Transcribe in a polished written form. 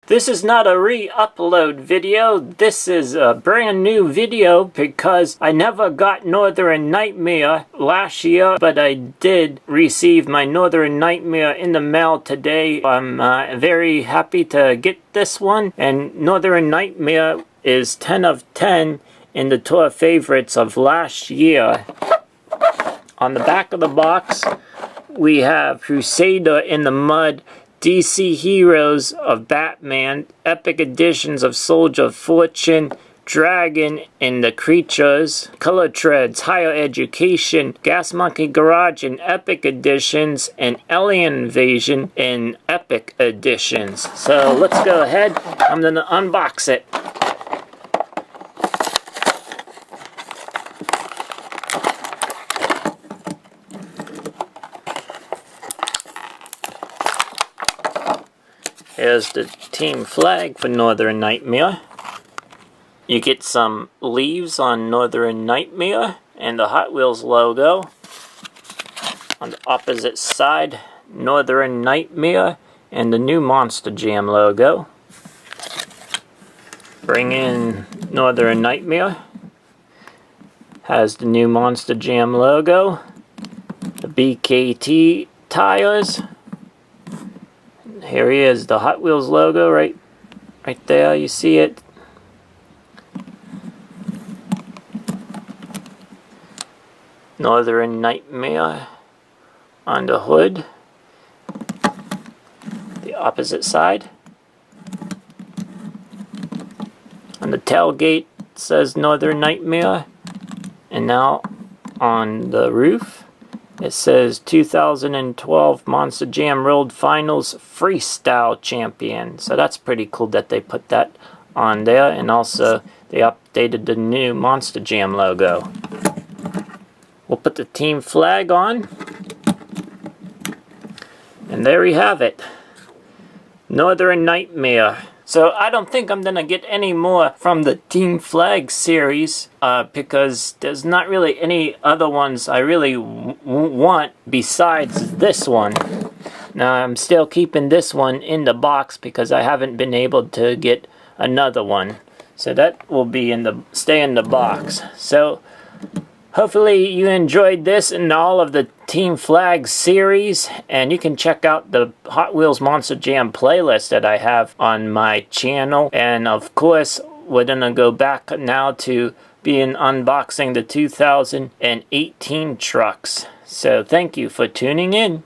This is not a re-upload video. This is a brand new video because I never got Northern Nightmare last year, but I did receive my Northern Nightmare in the mail today. I'm very happy to get this one, and Northern Nightmare is 10 of 10 in the tour favorites of last year. On the back of the box, we have Crusader in the Mud, DC Heroes of Batman, Epic Editions of Soldier of Fortune, Dragon in the Creatures, Color Treads, Higher Education, Gas Monkey Garage in Epic Editions, and Alien Invasion in Epic Editions. So let's go ahead. I'm going to unbox it. Here's the team flag for Northern Nightmare. You get some leaves on Northern Nightmare and the Hot Wheels logo. On the opposite side, Northern Nightmare and the new Monster Jam logo. Bring in Northern Nightmare. Has the new Monster Jam logo. The BKT tires. Here he is, the Hot Wheels logo right there, you see it. Northern Nightmare on the hood. The opposite side. On the tailgate it says Northern Nightmare. And now on the roof it says 2012 Monster Jam World Finals Freestyle Champion. So that's pretty cool that they put that on there. And also they updated the new Monster Jam logo. We'll put the team flag on. And there we have it. Northern Nightmare. So I don't think I'm going to get any more from the Team Flag series because there's not really any other ones I really want besides this one. Now I'm still keeping this one in the box because I haven't been able to get another one. So that will be stay in the box. So hopefully you enjoyed this and all of the Team Flag series, and you can check out the Hot Wheels Monster Jam playlist that I have on my channel. And of course, we're gonna go back now to unboxing the 2018 trucks. So thank you for tuning in.